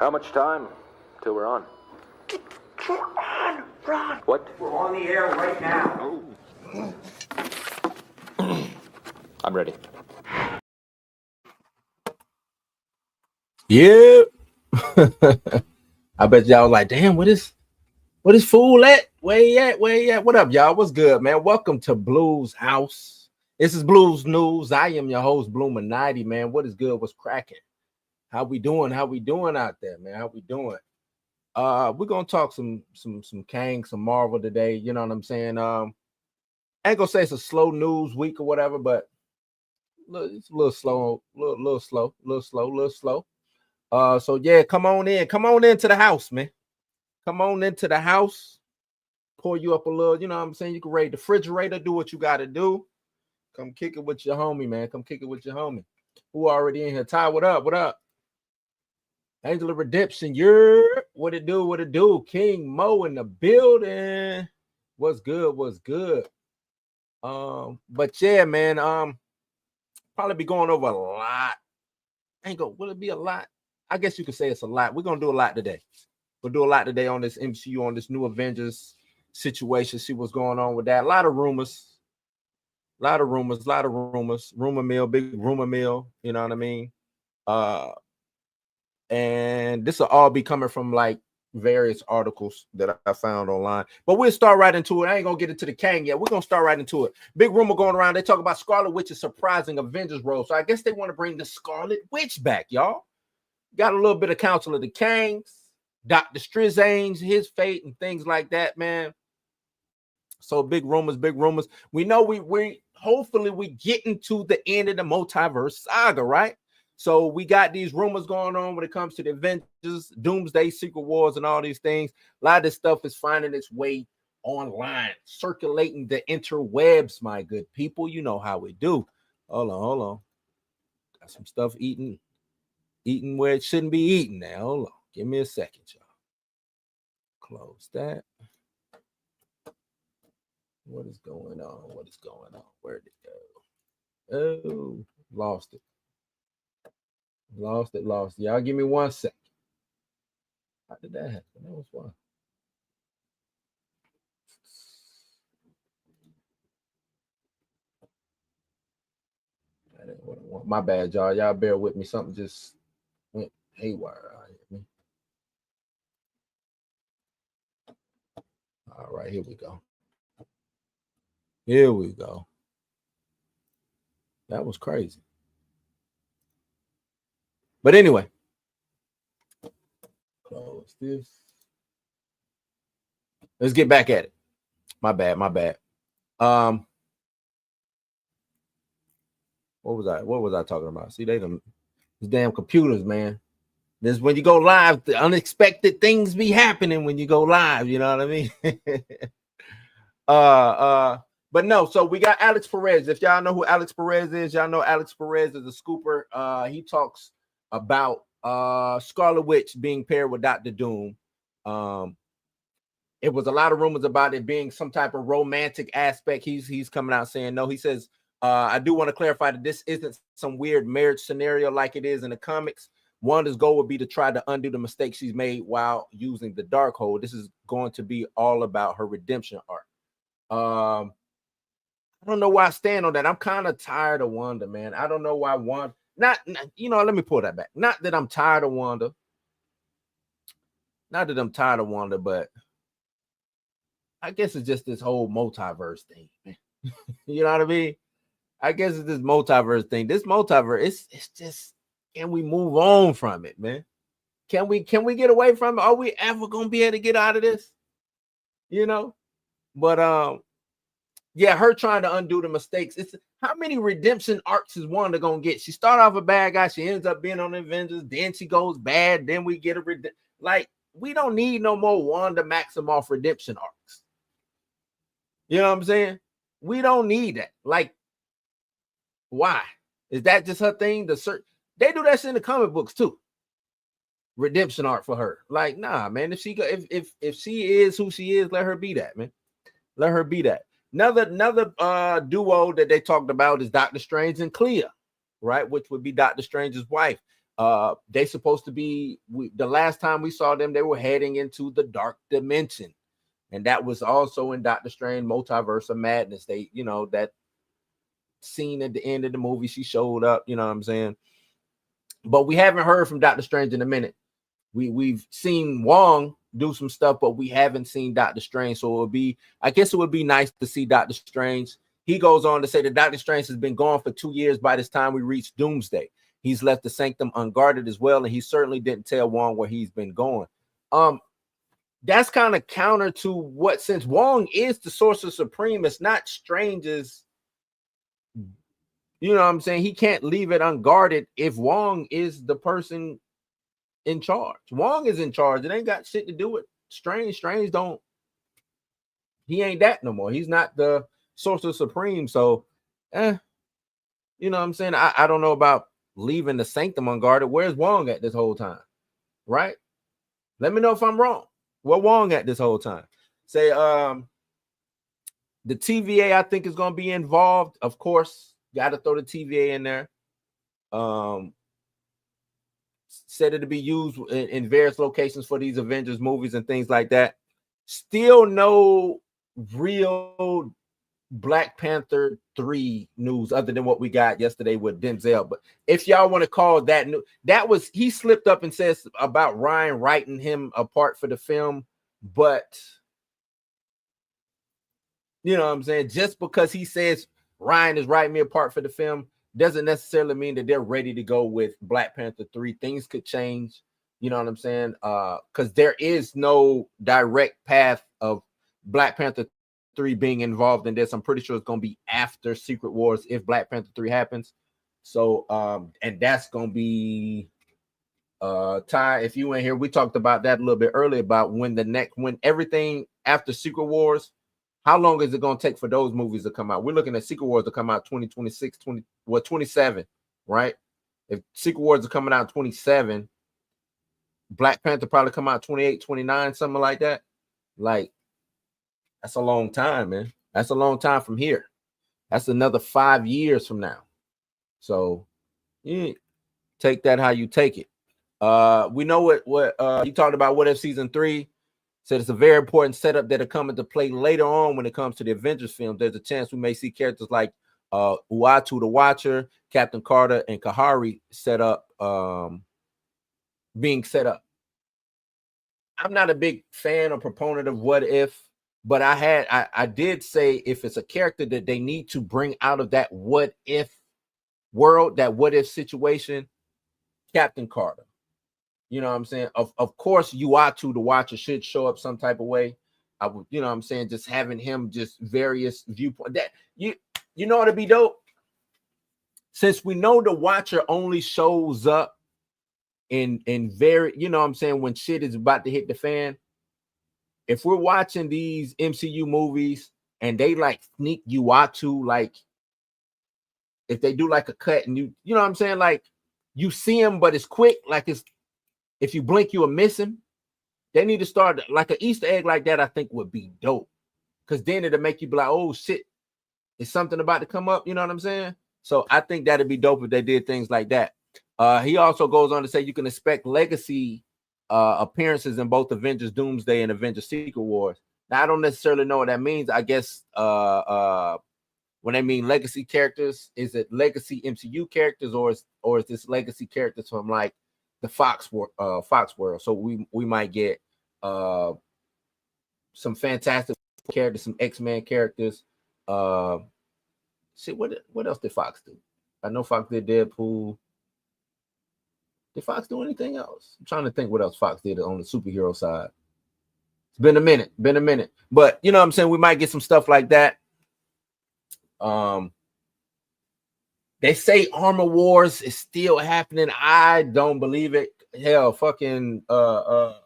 How much time till we're on? We're on, Ron. What? We're on the air right now. Oh. I'm ready. Yeah. I bet y'all like, damn, what is fool at? Where he at? What up, y'all? What's good, man? Welcome to Blues House. This is Blues News. I am your host, Bluminati, man. What is good? What's cracking? How we doing? How we doing out there, man? How we doing? We're gonna talk some Kang, some Marvel today. You know what I'm saying? I ain't gonna say it's a slow news week or whatever, but it's a little slow, little slow. So yeah, come on into the house, man. Come on into the house. Pour you up a little, you know what I'm saying? You can raid the refrigerator, do what you gotta do. Come kick it with your homie, man. Come kick it with your homie. Who already in here? Ty, what up? What up? Angel of Redemption, what it do? King Mo in the building. What's good? But yeah, man, probably be going over a lot. Will it be a lot? I guess you could say it's a lot. We're gonna do a lot today. We'll do a lot today on this MCU, on this new Avengers situation, see what's going on with that. A lot of rumors. Rumor mill, big rumor mill, you know what I mean? And this will all be coming from like various articles that I found online. But we'll start right into it. I ain't gonna get into the Kang yet. We're gonna start right into it. Big rumor going around. They talk about Scarlet Witch's surprising Avengers role. So I guess they want to bring the Scarlet Witch back, y'all. Got a little bit of Council of the Kangs, Dr. Strange, his fate, and things like that, man. So big rumors. We know we hopefully we get into the end of the multiverse saga, right? So we got these rumors going on when it comes to the Avengers, Doomsday, Secret Wars, and all these things. A lot of this stuff is finding its way online, circulating the interwebs, my good people. You know how we do. Hold on. Got some stuff eating where it shouldn't be eaten now. Hold on. Give me a second, y'all. Close that. What is going on? Where'd it go? Oh, lost it. Y'all give me 1 second. How did that happen? That was fun. That ain't what I want. My bad, y'all. Y'all bear with me. Something just went haywire out here. All right, here we go. That was crazy. But anyway, close this. Let's get back at it. My bad. What was I talking about? See, these damn computers, man. This when you go live, the unexpected things be happening when you go live. You know what I mean? But no. So we got Alex Perez. If y'all know who Alex Perez is, y'all know Alex Perez is a scooper. He talks about Scarlet Witch being paired with Dr. Doom. It was a lot of rumors about it being some type of romantic aspect. He's coming out saying no. He says, I do want to clarify that this isn't some weird marriage scenario like it is in the comics. Wanda's goal would be to try to undo the mistakes she's made while using the Darkhold. This is going to be all about her redemption arc. I don't know why I stand on that. I'm kind of tired of Wanda, man. I don't know why Wanda. Not, let me pull that back. Not that I'm tired of Wanda. But I guess it's just this whole multiverse thing, man. You know what I mean? I guess it's this multiverse thing. This multiverse, it's just, can we move on from it, man? Can we get away from it? Are we ever gonna be able to get out of this? But yeah, her trying to undo the mistakes. It's how many redemption arcs is Wanda gonna get? She started off a bad guy, she ends up being on the Avengers, then she goes bad, then we get like we don't need no more Wanda Maximoff redemption arcs. You know what I'm saying? We don't need that. Like, why? Is that just her thing? They do that shit in the comic books too. Redemption arc for her. Like, nah, man. If she is who she is, let her be that, man. Let her be that. Another duo that they talked about is Dr. Strange and Clea, right? Which would be Dr. Strange's wife. They supposed to be the last time we saw them, they were heading into the dark dimension. And that was also in Doctor Strange Multiverse of Madness. They, that scene at the end of the movie, she showed up, you know what I'm saying? But we haven't heard from Doctor Strange in a minute. We've seen Wong do some stuff, but we haven't seen Doctor Strange. So I guess it would be nice to see Doctor Strange. He goes on to say that Doctor Strange has been gone for 2 years by this time we reach Doomsday. He's left the Sanctum unguarded as well, and he certainly didn't tell Wong where he's been going. That's kind of counter to what, since Wong is the Sorcerer Supreme, it's not Strange's, you know what I'm saying? He can't leave it unguarded if Wong is the person in charge. Wong is in charge. It ain't got shit to do with Strange. Strange don't, he ain't that no more. He's not the Sorcerer Supreme. So, you know what I'm saying? I don't know about leaving the Sanctum unguarded. Where's Wong at this whole time? Right? Let me know if I'm wrong. Where Wong at this whole time? Say, the TVA, I think, is going to be involved. Of course, got to throw the TVA in there. Said it to be used in various locations for these Avengers movies and things like that. Still no real Black Panther 3 news other than what we got yesterday with Denzel. But if y'all want to call that new, that was, he slipped up and says about Ryan writing him apart for the film. But you know what I'm saying? Just because he says Ryan is writing me apart for the film doesn't necessarily mean that they're ready to go with Black Panther 3. Things could change. You know what I'm saying? Because there is no direct path of Black Panther 3 being involved in this. I'm pretty sure it's going to be after Secret Wars if Black Panther 3 happens. So, and that's going to be, Ty, if you in here, we talked about that a little bit earlier about when everything after Secret Wars, how long is it going to take for those movies to come out? We're looking at Secret Wars to come out 2026, 27, right? If Secret Wars are coming out 27, Black Panther probably come out 28, 29, something like that. Like, that's a long time, man. That's a long time from here. That's another 5 years from now. So, yeah, take that how you take it. We know what you talked about. What if season 3 said it's a very important setup that'll come into play later on when it comes to the Avengers film. There's a chance we may see characters like Uatu the Watcher, Captain Carter, and Kahari being set up. I'm not a big fan or proponent of what if, but I did say if it's a character that they need to bring out of that what if world, that what if situation, Captain Carter. You know what I'm saying? Of course, Uatu the Watcher should show up some type of way. I would, you know what I'm saying, just having him just various viewpoints. That you know what'd be dope? Since we know the Watcher only shows up in very, you know what I'm saying, when shit is about to hit the fan. If we're watching these MCU movies and they like sneak Uatu, like if they do like a cut and you know what I'm saying, like you see him, but it's quick, like it's, if you blink, you will miss him. They need to start like an Easter egg like that. I think would be dope, because then it'll make you be like, "Oh shit, is something about to come up?" You know what I'm saying? So I think that'd be dope if they did things like that. He also goes on to say you can expect legacy appearances in both Avengers Doomsday and Avengers Secret Wars. Now I don't necessarily know what that means. I guess when they mean legacy characters, is it legacy MCU characters or is this legacy characters from like the Fox world? So we might get some Fantastic characters, some X-Men characters. See what else did Fox do? I know Fox did Deadpool. Did Fox do anything else? I'm trying to think what else Fox did on the superhero side. It's been a minute, but you know what I'm saying, we might get some stuff like that. They say Armor Wars is still happening. I don't believe it. Hell, fucking your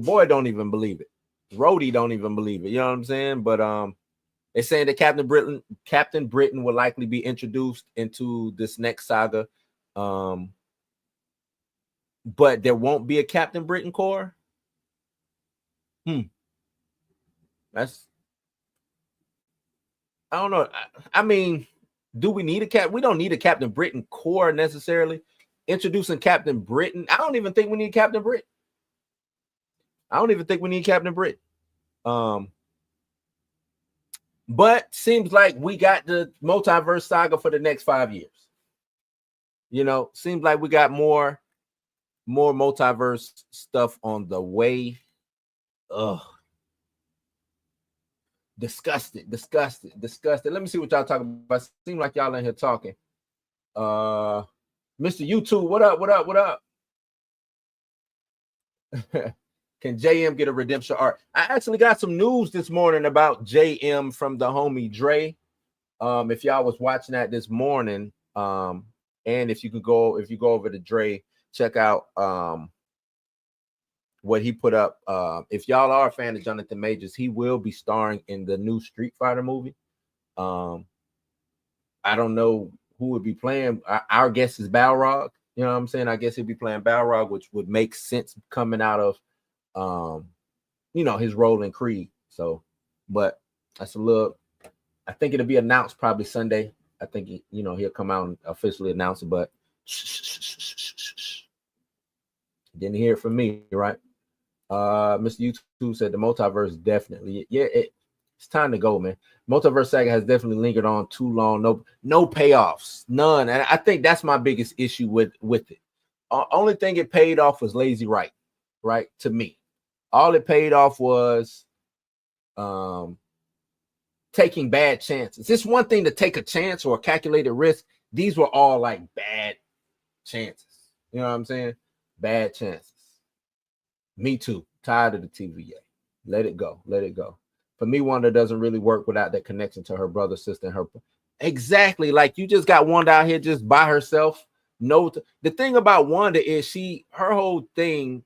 boy don't even believe it. Rhodey don't even believe it. You know what I'm saying? But they're saying that Captain Britain will likely be introduced into this next saga. But there won't be a Captain Britain Corps. That's, I don't know. I mean, do we need a we don't need a Captain Britain Corps necessarily, introducing Captain Britain. I don't even think we need Captain Britain. But seems like we got the multiverse saga for the next 5 years. You know, seems like we got more multiverse stuff on the way. Ugh. Disgusted. Let me see what y'all talking about. Seems like y'all in here talking. Mr. YouTube, what up? Can JM get a redemption arc? I actually got some news this morning about JM from the homie Dre. If y'all was watching that this morning, and if you go over to Dre, check out what he put up. If y'all are a fan of Jonathan Majors, he will be starring in the new Street Fighter movie. I don't know who would be playing. Our guess is Balrog. You know what I'm saying? I guess he'd be playing Balrog, which would make sense coming out of his role in Creed. So, but that's a little. I think it'll be announced probably Sunday. I think he'll come out and officially announce it, but didn't hear it from me, right? Mr. YouTube said the multiverse definitely. Yeah, it's time to go, man. Multiverse saga has definitely lingered on too long. No payoffs, none. And I think that's my biggest issue with it. Only thing it paid off was lazy right to me. All it paid off was taking bad chances. It's one thing to take a chance or a calculated risk. These were all like bad chances. You know what I'm saying? Bad chances. Me too. Tired of the TVA. Let it go. For me, Wanda doesn't really work without that connection to her brother, sister, and her. Exactly. Like you just got Wanda out here just by herself. No, the thing about Wanda is her whole thing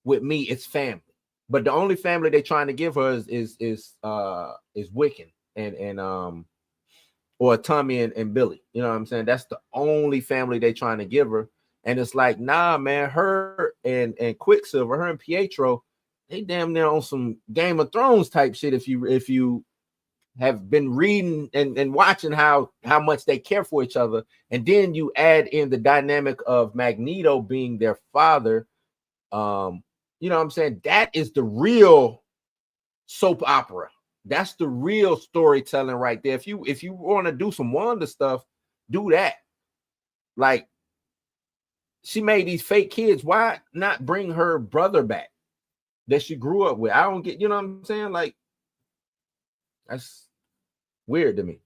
with me is family. But the only family they're trying to give her is Wiccan and or Tommy and Billy. You know what I'm saying? That's the only family they're trying to give her. And it's like, nah, man, her and Quicksilver, her and Pietro, they damn near on some Game of Thrones type shit. If you have been reading and watching how much they care for each other, and then you add in the dynamic of Magneto being their father, you know what I'm saying? That is the real soap opera. That's the real storytelling right there. If you want to do some Wanda stuff, do that. Like, she made these fake kids. Why not bring her brother back that she grew up with? I don't get, you know what I'm saying? Like, that's weird to me.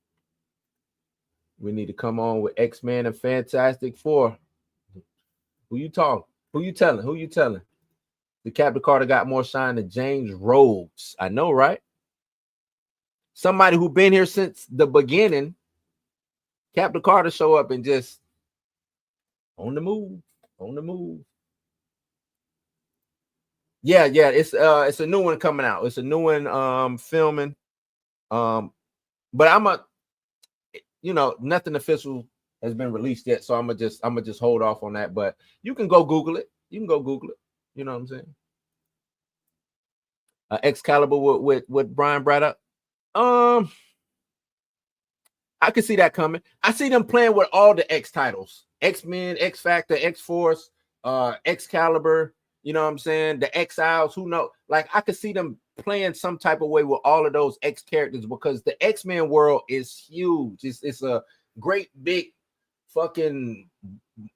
We need to come on with X-Men and Fantastic Four. Who you talking? Who you telling? The Captain Carter got more shine than James Rhodes. I know, right? Somebody who been here since the beginning. Captain Carter show up and just on the move. Yeah, it's a new one coming out. It's a new one filming. But nothing official has been released yet, so I'm gonna just hold off on that. But you can go Google it. You know what I'm saying? Excalibur with Brian brought up. I could see that coming. I see them playing with all the X titles: X-Men, X Factor, X-Force, Excalibur. You know what I'm saying? The Exiles. Who knows? Like, I could see them playing some type of way with all of those X characters, because the X-Men world is huge. It's a great big fucking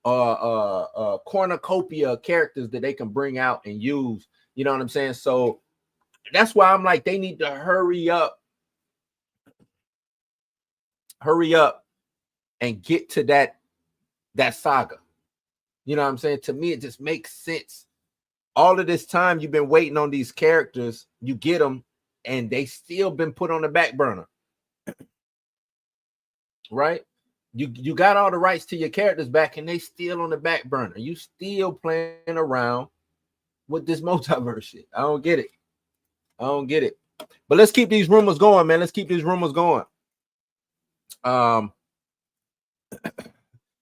cornucopia of characters that they can bring out and use. You know what I'm saying? So that's why I'm like, they need to hurry up and get to that saga. You know what I'm saying? To me, it just makes sense. All of this time you've been waiting on these characters, you get them, and they still been put on the back burner. Right? You got all the rights to your characters back, and they still on the back burner. You still playing around with this multiverse shit. I don't get it. But let's keep these rumors going, man.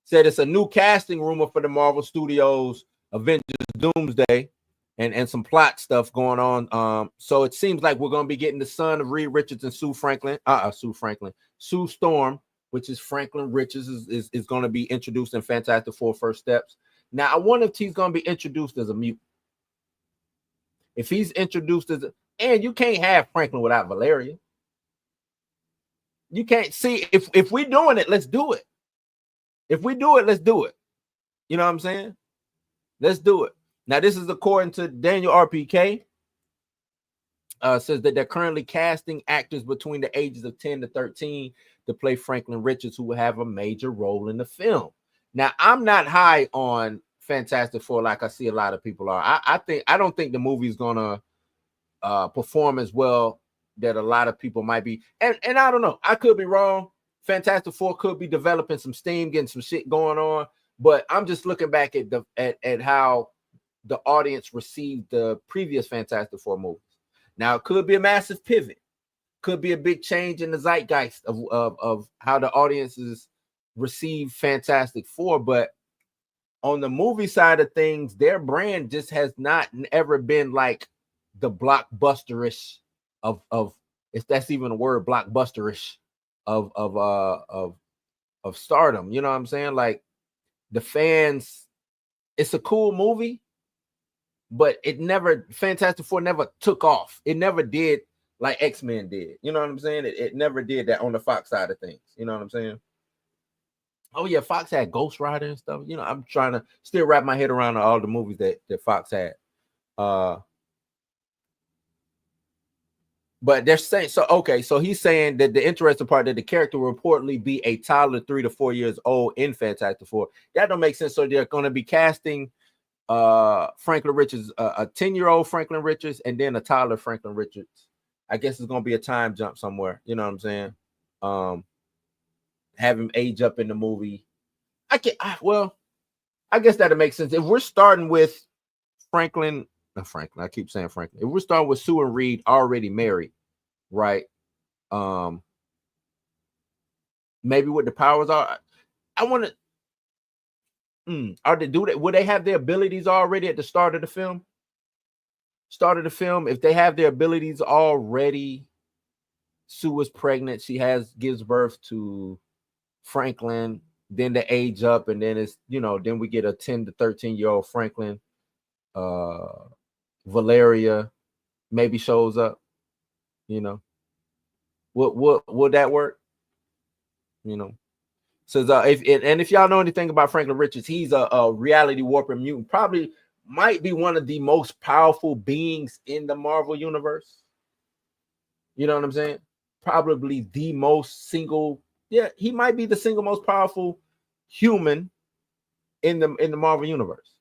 Said it's a new casting rumor for the Marvel Studios Avengers Doomsday, and some plot stuff going on. So it seems like we're gonna be getting the son of Reed Richards and Sue Storm which is Franklin Richards, is going to be introduced in Fantastic Four First Steps. Now, I wonder if he's going to be introduced as a mutant. If he's introduced as and you can't have Franklin without Valeria. You can't see if we're doing it, let's do it. If we do it, let's do it. You know what I'm saying? Let's do it. Now, this is according to Daniel RPK. Says that they're currently casting actors between the ages of 10 to 13 to play Franklin Richards, who will have a major role in the film. Now, I'm not high on Fantastic Four like I see a lot of people are. I don't think the movie is gonna perform as well that a lot of people might be. And I don't know. I could be wrong. Fantastic Four could be developing some steam, getting some shit going on. But I'm just looking back at how the audience received the previous Fantastic Four movies. Now, it could be a massive pivot, could be a big change in the zeitgeist of how the audiences receive Fantastic Four. But on the movie side of things, their brand just has not ever been like the blockbusterish of if that's even a word, blockbusterish of stardom. You know what I'm saying? Like the fans, it's a cool movie. But Fantastic Four never took off. It never did like X-Men did. You know what I'm saying? It never did that on the Fox side of things. You know what I'm saying? Oh, yeah, Fox had Ghost Rider and stuff. You know, I'm trying to still wrap my head around all the movies that Fox had. But they're saying, so he's saying that the interesting part that the character will reportedly be a toddler 3 to 4 years old in Fantastic Four. That don't make sense. So they're going to be casting Franklin Richards, a 10-year-old Franklin Richards, and then a toddler Franklin Richards. I guess it's gonna be a time jump somewhere. You know what I'm saying? Have him age up in the movie. I guess that'll make sense. If we're starting with Franklin, I keep saying Franklin. If we're starting with Sue and Reed already married, right? Maybe what the powers are. I want to. Are they do that? Would they have their abilities already at the start of the film? If they have their abilities already, Sue is pregnant. She gives birth to Franklin. Then they age up, and then then we get a 10 to 13-year-old Franklin. Valeria maybe shows up. You know, would that work? You know. Says if y'all know anything about Franklin Richards, he's a reality warping mutant. Probably might be one of the most powerful beings in the Marvel universe. You know what I'm saying? Probably the most single. Yeah, he might be the single most powerful human in the Marvel universe.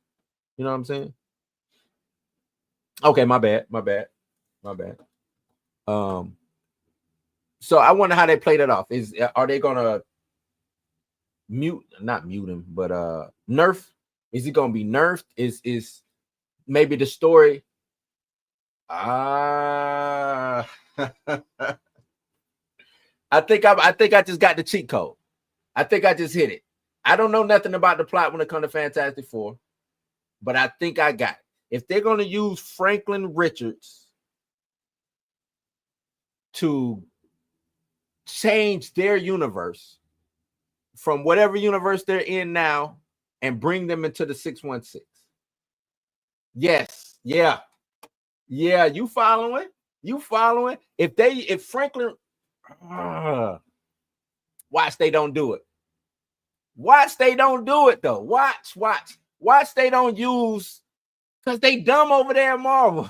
You know what I'm saying? Okay, my bad. So I wonder how they play that off. Are they gonna not mute him, but nerf? Is he gonna be nerfed? Is maybe the story? I think I just got the cheat code. I think I just hit it. I don't know nothing about the plot when it comes to Fantastic Four, but I think I got it. If they're gonna use Franklin Richards to change their universe from whatever universe they're in now and bring them into the 616. Yes. Yeah. You following? If Franklin, watch they don't do it. Watch they don't do it though. Watch they don't use, because they dumb over there in Marvel.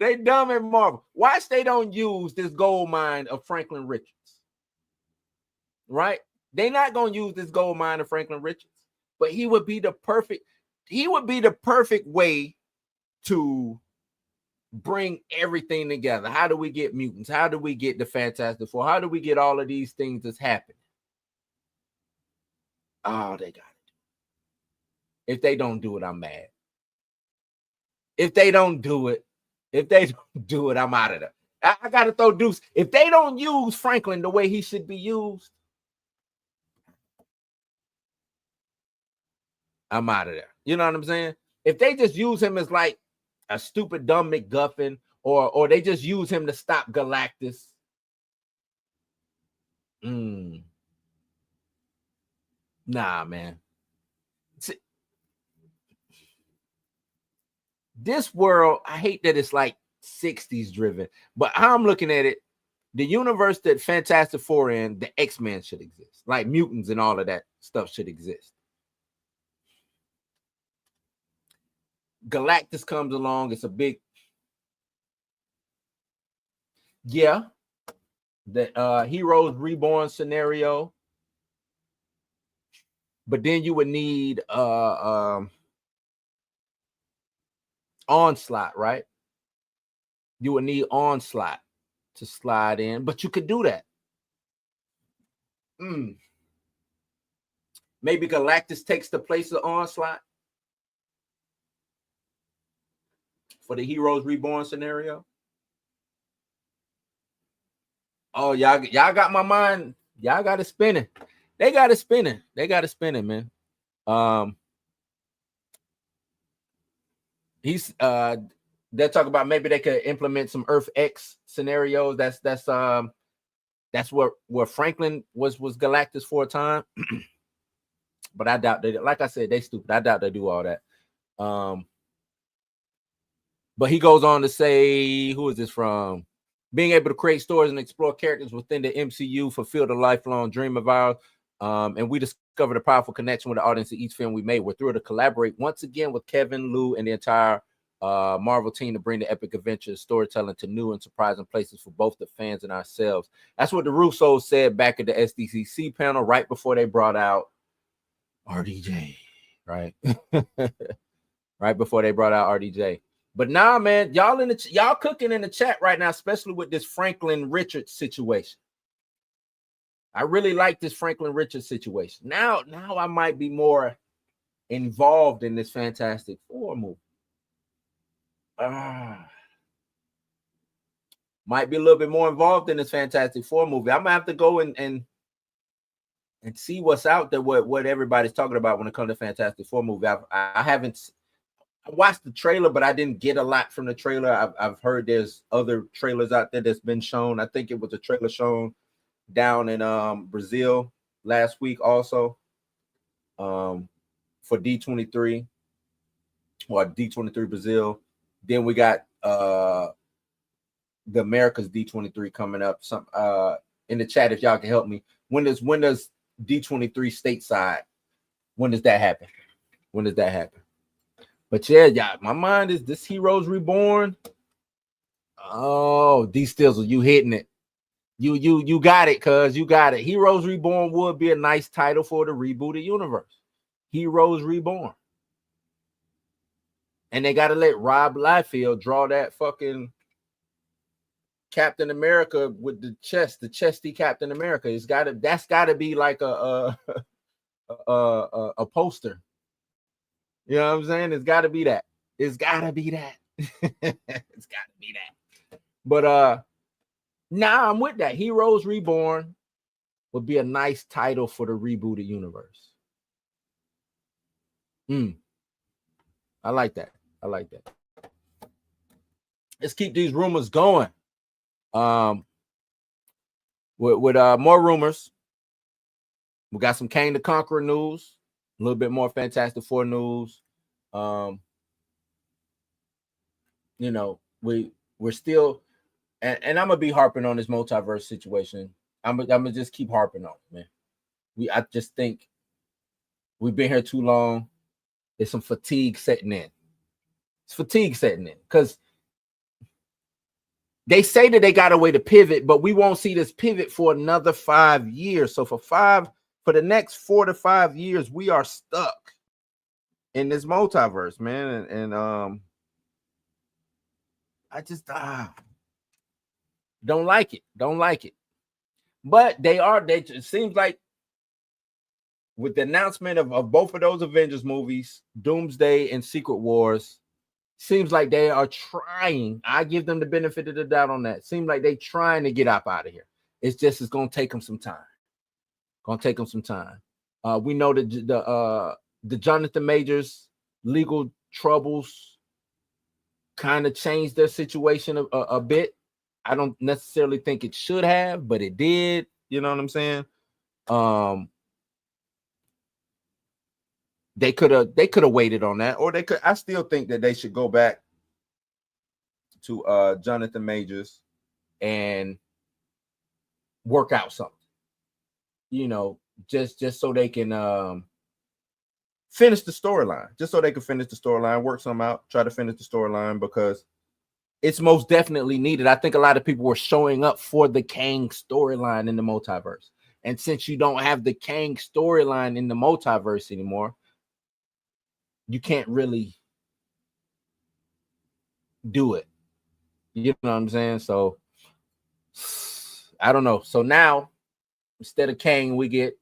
They dumb in Marvel. Watch they don't use this gold mine of Franklin Richards. Right? They're not going to use this gold mine of Franklin Richards, but he would be the perfect way to bring everything together. How do we get mutants? How do we get the Fantastic Four? How do we get all of these things that's happening? Oh, they got it. If they don't do it, I'm mad. If they don't do it, I'm out of there. I got to throw deuce. If they don't use Franklin the way he should be used, I'm out of there. You know what I'm saying? If they just use him as like a stupid, dumb MacGuffin, or they just use him to stop Galactus, Nah, man. See, this world, I hate that it's like 60s driven, but how I'm looking at it, the universe that Fantastic Four in, the X-Men should exist. Like mutants and all of that stuff should exist. Galactus comes along. It's a big, the Heroes Reborn scenario. But then you would need Onslaught, right? You would need Onslaught to slide in, but you could do that. Maybe Galactus takes the place of Onslaught for the Heroes Reborn scenario. Oh, y'all got my mind. Y'all got it spinning. They got it spinning. Man. They're talking about maybe they could implement some Earth X scenarios. That's where Franklin was Galactus for a time. But I doubt they, like I said, they stupid. I doubt they do all that. But he goes on to say, who is this from? Being able to create stories and explore characters within the MCU fulfilled a lifelong dream of ours. And we discovered a powerful connection with the audience in each film we made. We're thrilled to collaborate once again with Kevin, Lou, and the entire Marvel team to bring the epic adventure storytelling to new and surprising places for both the fans and ourselves. That's what the Russos said back at the SDCC panel right before they brought out RDJ, right? Right before they brought out RDJ. But nah, man, y'all cooking in the chat right now, especially with this Franklin Richards situation. I really like this Franklin Richards situation. Now I might be more involved in this Fantastic Four movie. Might be a little bit more involved in this Fantastic Four movie. I'm gonna have to go and see what's out there, what everybody's talking about when it comes to Fantastic Four movie. I haven't watched the trailer, but I didn't get a lot from the trailer. I've heard there's other trailers out there that's been shown. I think it was a trailer shown down in Brazil last week also for D23 or D23 Brazil. Then we got the America's D23 coming up. Some in the chat if y'all can help me. When does D23 stateside? When does that happen? But yeah, my mind is this Heroes Reborn. Oh, D Stizzle, you hitting it. You got it, cuz you got it. Heroes Reborn would be a nice title for the rebooted universe. Heroes Reborn. And they got to let Rob Liefeld draw that fucking Captain America with the chesty Captain America. That's got to be like a poster. You know what I'm saying? It's got to be that. It's got to be that. But now I'm with that. Heroes Reborn would be a nice title for the rebooted universe. I like that. Let's keep these rumors going. With more rumors, we got some Kang the Conqueror news, a little bit more Fantastic Four news. You know, we're still, and I'm gonna be harping on this multiverse situation. I'm gonna just keep harping on it, man. I just think we've been here too long. There's some fatigue setting in. It's fatigue setting in because they say that they got a way to pivot, but we won't see this pivot for another 5 years. So for the next 4 to 5 years, we are stuck in this multiverse, man. And I just don't like it. But it seems like with the announcement of both of those Avengers movies, Doomsday and Secret Wars, seems like they are trying. I give them the benefit of the doubt on that. Seems like they're trying to get up out of here. It's going to take them some time. We know that the Jonathan Majors legal troubles kind of changed their situation a bit. I don't necessarily think it should have, but it did. You know what I'm saying? They could have waited on that, or they could. I still think that they should go back to Jonathan Majors and work out something. You know, just so they can finish the storyline. Just so they can finish the storyline, work some out, try to finish the storyline, because it's most definitely needed. I think a lot of people were showing up for the Kang storyline in the multiverse. And since you don't have the Kang storyline in the multiverse anymore, you can't really do it. You know what I'm saying? So I don't know. So now, instead of Kang, we get,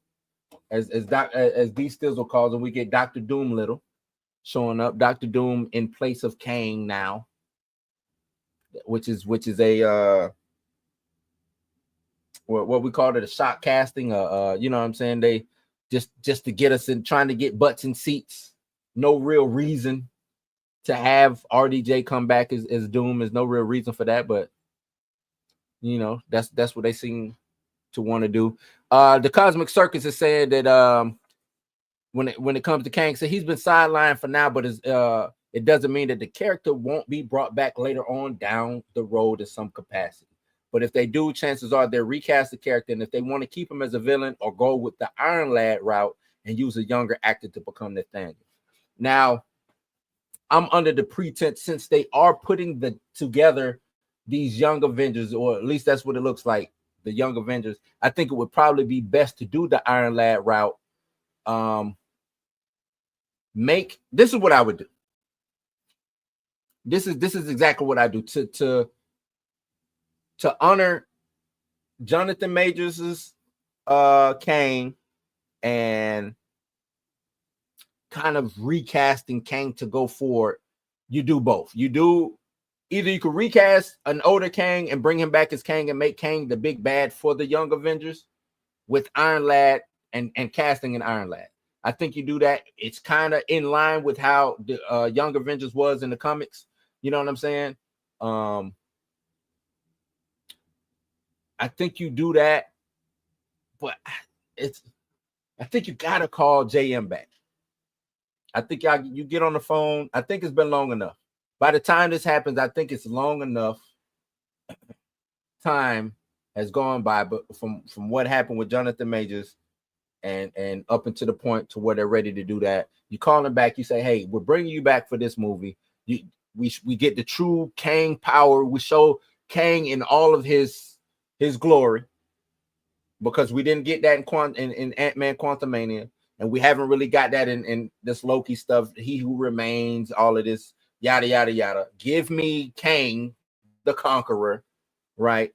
as D Stizzle calls him, we get Dr. Doolittle showing up. Dr. Doom in place of Kang now, which is a what we called it, a shock casting. You know what I'm saying? They just to get us in, trying to get butts in seats. No real reason to have RDJ come back as Doom. There's no real reason for that, but you know, that's what they seem to want to do. The Cosmic Circus is saying that when it comes to Kang, so he's been sidelined for now, but it doesn't mean that the character won't be brought back later on down the road in some capacity. But if they do, chances are they'll recast the character, and if they want to keep him as a villain or go with the Iron Lad route and use a younger actor to become Nathaniel. Now, I'm under the pretense, since they are putting together these young Avengers, or at least that's what it looks like, the young Avengers, I think it would probably be best to do the Iron Lad route. This is what I would do. This is exactly what I do to honor Jonathan Majors's Kang, and kind of recasting Kang to go forward. You do both. You do either, you could recast an older Kang and bring him back as Kang and make Kang the big bad for the young Avengers with Iron Lad and casting an Iron Lad. I think you do that. It's kind of in line with how the Young Avengers was in the comics. You know what I'm saying? I think you do that, but I think you gotta call JM back. I think you get on the phone. I think it's been long enough. By the time this happens, I think it's long enough. Time has gone by, but from what happened with Jonathan Majors and up until the point to where they're ready to do that, you call him back. You say, "Hey, we're bringing you back for this movie. We get the true Kang power. We show Kang in all of his glory, because we didn't get that in Ant-Man Quantumania, and we haven't really got that in this Loki stuff. He Who Remains, all of this, yada yada yada. Give me Kang the Conqueror, right?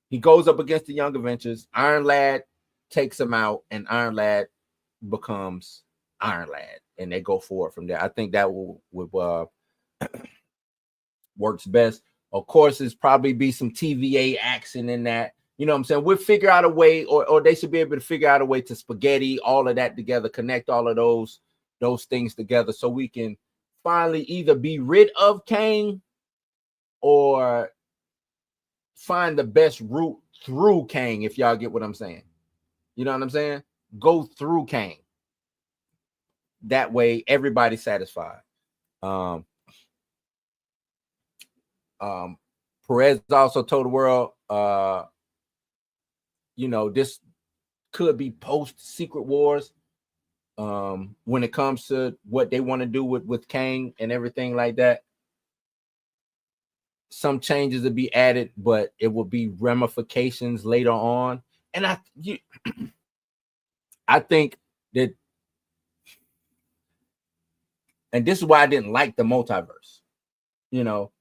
He goes up against the Young Avengers. Iron Lad takes him out, and Iron Lad becomes Iron Lad, and they go forward from there. I think that would works best. Of course, there's probably be some TVA action in that. You know what I'm saying? We'll figure out a way, or they should be able to figure out a way to spaghetti all of that together, connect all of those things together, so we can finally either be rid of Kang or find the best route through Kang, if y'all get what I'm saying. You know what I'm saying? Go through Kang. That way, everybody's satisfied. Perez also told the world, you know, this could be post Secret Wars, when it comes to what they want to do with Kang and everything like that. Some changes will be added, but it will be ramifications later on. And I think that, and this is why I didn't like the multiverse, you know,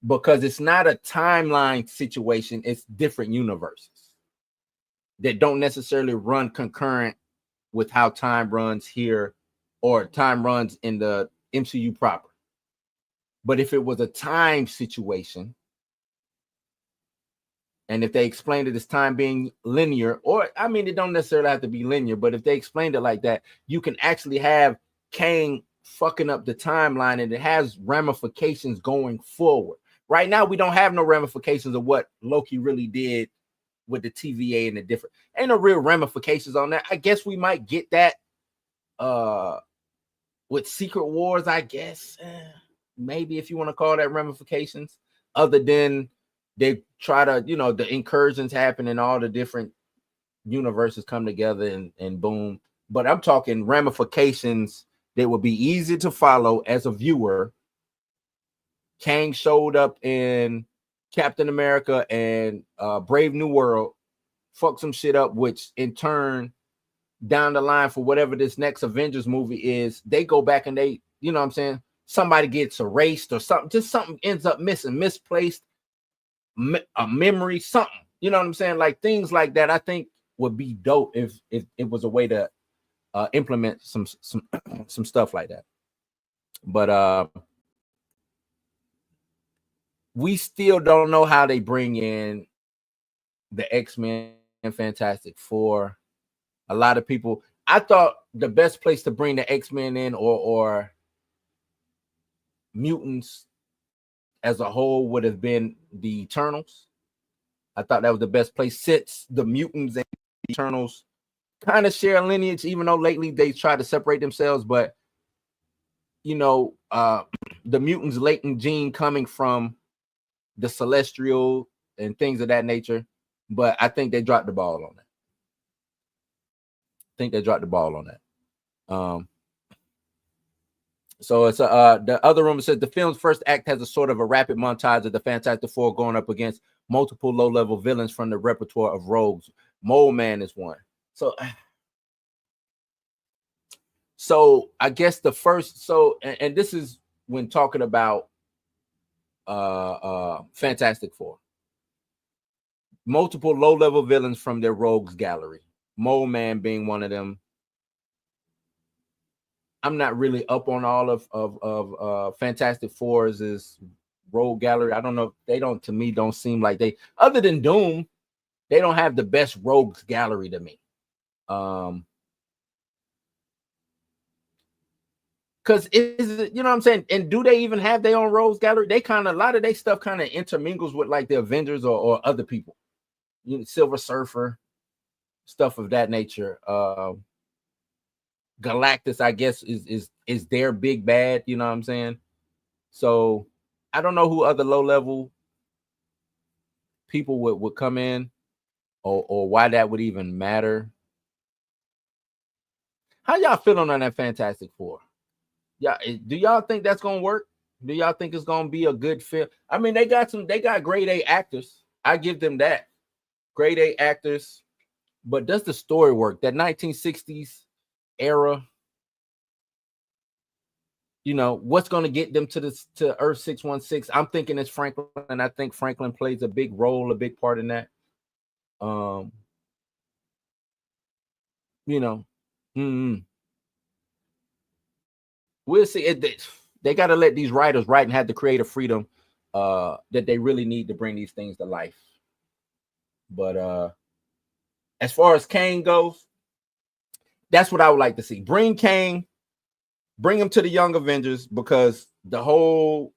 because it's not a timeline situation. It's different universes that don't necessarily run concurrent with how time runs here, or time runs in the MCU proper. But if it was a time situation, and if they explained it as time being linear, or I mean, it don't necessarily have to be linear, but if they explained it like that, you can actually have Kang fucking up the timeline, and it has ramifications going forward. Right now, we don't have no ramifications of what Loki really did with the TVA and the different, ain't no real ramifications on that. I guess we might get that with Secret Wars, I guess. Maybe if you want to call that ramifications, other than they try to, the incursions happen and all the different universes come together and boom. But I'm talking ramifications that would be easy to follow as a viewer. Kang showed up in Captain America and Brave New World, fucked some shit up, which in turn, down the line for whatever this next Avengers movie is, they go back and they, you know what I'm saying? Somebody gets erased or something, just something ends up missing, misplaced, a memory, something, you know what I'm saying? Like things like that, I think would be dope if it was a way to implement some stuff like that. But we still don't know how they bring in the X-Men and Fantastic Four. A lot of people, I thought the best place to bring the X-Men in or mutants as a whole would have been the Eternals. I thought that was the best place since the mutants and the Eternals kind of share lineage, even though lately they try to separate themselves. But, the mutants' latent gene coming from the Celestial and things of that nature. But I think they dropped the ball on that. So it's the other rumor says the film's first act has a sort of a rapid montage of the Fantastic Four going up against multiple low-level villains from the repertoire of rogues. Mole Man is one. So I guess the first, and this is when talking about Fantastic Four. Multiple low-level villains from their rogues gallery. Mole Man being one of them. I'm not really up on all of Fantastic Four's rogue gallery. I don't know. They don't seem like they, other than Doom, they don't have the best rogues gallery to me. Because is it, you know what I'm saying? And do they even have their own rogues gallery? They kind of, a lot of their stuff kind of intermingles with like the Avengers or other people. Silver Surfer, stuff of that nature. Galactus, I guess, is their big bad, you know what I'm saying? So I don't know who other low-level people would come in or why that would even matter. How y'all feeling on that Fantastic Four? Yeah, do y'all think that's gonna work? Do y'all think it's gonna be a good film? I mean, they got grade A actors. I give them that. Grade A actors, but does the story work? That 1960s era, what's going to get them to Earth 616? I'm thinking it's Franklin, and I think Franklin plays a big role, a big part in that. We'll see. They got to let these writers write and have the creative freedom that they really need to bring these things to life. But as far as Kang goes, that's what I would like to see. Bring Kang, bring him to the Young Avengers, because the whole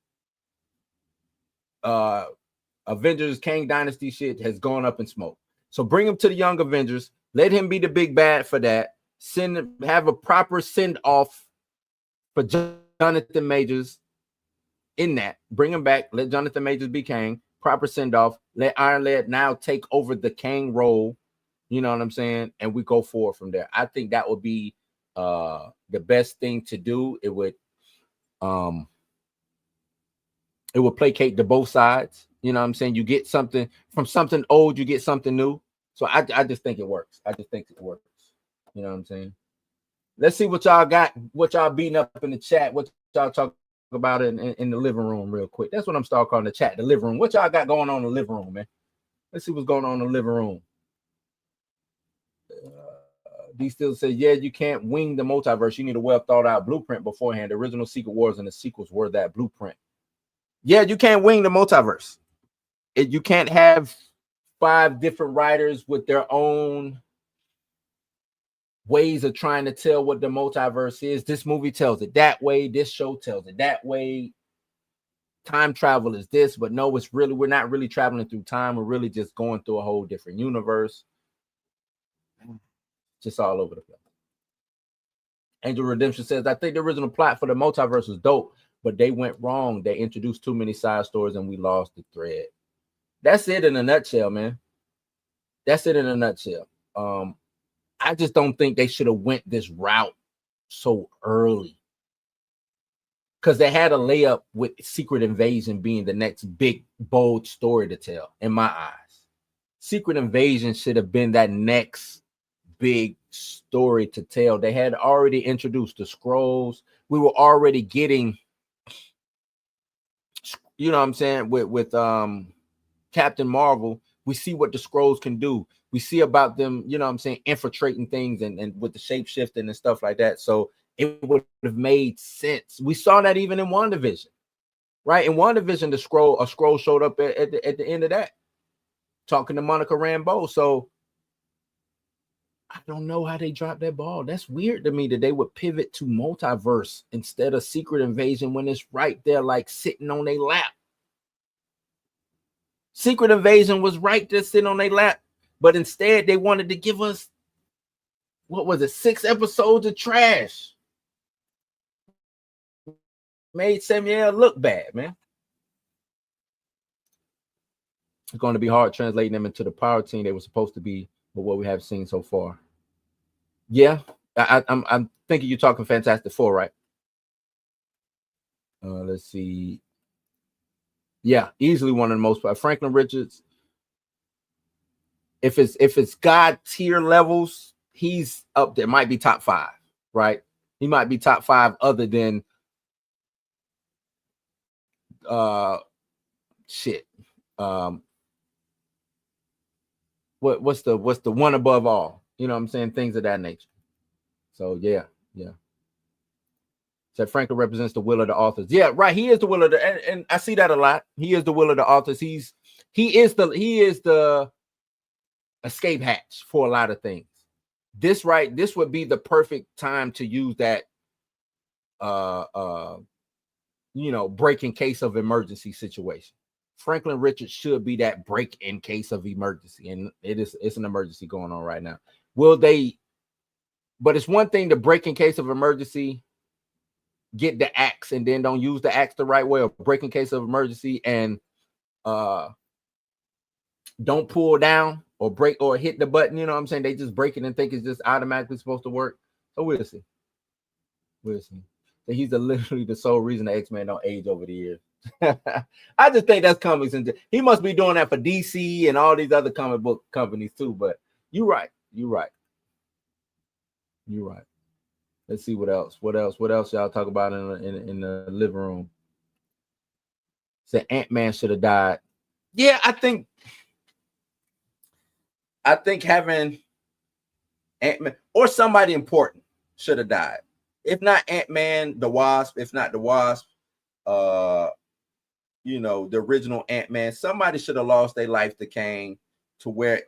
Avengers Kang Dynasty shit has gone up in smoke. So bring him to the Young Avengers. Let him be the big bad for that. Have a proper send off for Jonathan Majors in that. Bring him back. Let Jonathan Majors be Kang. Proper send off. Let Iron Lad now take over the Kang role. You know what I'm saying? And we go forward from there. I think that would be the best thing to do. It would placate to both sides. You know what I'm saying? You get something from something old, you get something new. So I just think it works. You know what I'm saying? Let's see what y'all got, what y'all beating up in the chat, what y'all talk about in the living room real quick. That's what I'm starting calling the chat, the living room. What y'all got going on in the living room, man? Let's see what's going on in the living room. D still says, yeah, you can't wing the multiverse. You need a well thought out blueprint beforehand. The original Secret Wars and the sequels were that blueprint. Yeah, you can't wing the multiverse. You can't have 5 different writers with their own ways of trying to tell what the multiverse is. This movie tells it that way. This show tells it that way. time travel is this, but no, it's really, we're not really traveling through time. We're really just going through a whole different universe. Just all over the place. Angel Redemption says, I think the original plot for the multiverse was dope, but they went wrong. They introduced too many side stories and we lost the thread. That's it in a nutshell, man. That's it in a nutshell. I just don't think they should have went this route so early, because they had a layup with Secret Invasion being the next big, bold story to tell, in my eyes. Secret Invasion should have been that next big story to tell. They had already introduced the Skrulls. We were already getting, you know what I'm saying, with Captain Marvel. We see what the Skrulls can do. We see about them, you know what I'm saying, infiltrating things and with the shapeshifting and stuff like that. So it would have made sense. We saw that even in WandaVision, right? In WandaVision, a Skrull showed up at the end of that, talking to Monica Rambeau. So I don't know how they dropped that ball. That's weird to me that they would pivot to multiverse instead of Secret Invasion when it's right there, like sitting on their lap. Secret Invasion was right there sitting on their lap, but instead they wanted to give us, what was it, 6 episodes of trash. Made Samuel look bad, man. It's going to be hard translating them into the power team they were supposed to be, but what we have seen so far. Yeah, I'm thinking you're talking Fantastic Four, right? Let's see. Yeah, easily one of the most. Franklin Richards. If it's God tier levels, he's up there. Might be top 5, right? He might be top 5 other than shit. What's the one above all? You know what I'm saying? Things of that nature. So yeah. So Franklin represents the will of the authors. Yeah, right. He is the will of the, and I see that a lot. He is the will of the authors. He is the escape hatch for a lot of things. This would be the perfect time to use that break in case of emergency situation. Franklin Richards should be that break in case of emergency, and it's an emergency going on right now. Will they? But it's one thing to break in case of emergency, get the axe, and then don't use the axe the right way, or break in case of emergency and don't pull down or break or hit the button. You know what I'm saying? They just break it and think it's just automatically supposed to work. So we'll see. So he's literally the sole reason the X-Men don't age over the years. I just think that's comics, and he must be doing that for DC and all these other comic book companies too. But you're right. Let's see what else y'all talk about in the living room. Say Ant-Man should have died. Yeah, I think having Ant-Man or somebody important should have died. If not Ant-Man, the Wasp. If not the Wasp, the original Ant-Man. Somebody should have lost their life to Kang, to where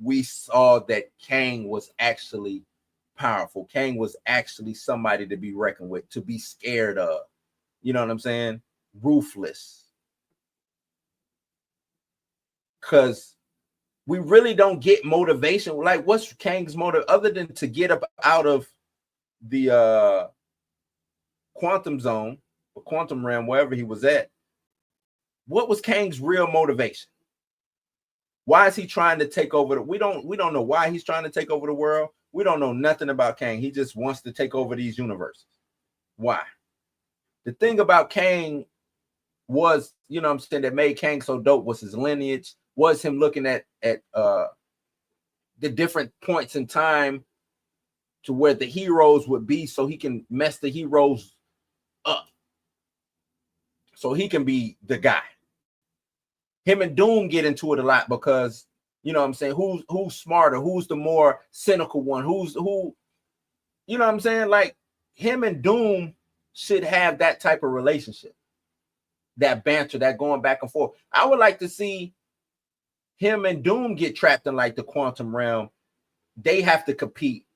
we saw that Kang was actually powerful. Kang was actually somebody to be reckoned with, to be scared of. You know what I'm saying? Ruthless. Because we really don't get motivation. Like, what's Kang's motive other than to get up out of the quantum zone or quantum realm, wherever he was at? What was Kang's real motivation? Why is he trying to take over we don't know why he's trying to take over the world. We don't know nothing about Kang. He just wants to take over these universes. Why? The thing about Kang was, you know what I'm saying, that made Kang so dope was his lineage, was him looking at the different points in time to where the heroes would be, so he can mess the heroes up. So he can be the guy. Him and Doom get into it a lot because, you know what I'm saying, who's smarter, who's the more cynical one, who, you know what I'm saying? Like, him and Doom should have that type of relationship, that banter, that going back and forth. I would like to see him and Doom get trapped in like the quantum realm. They have to compete,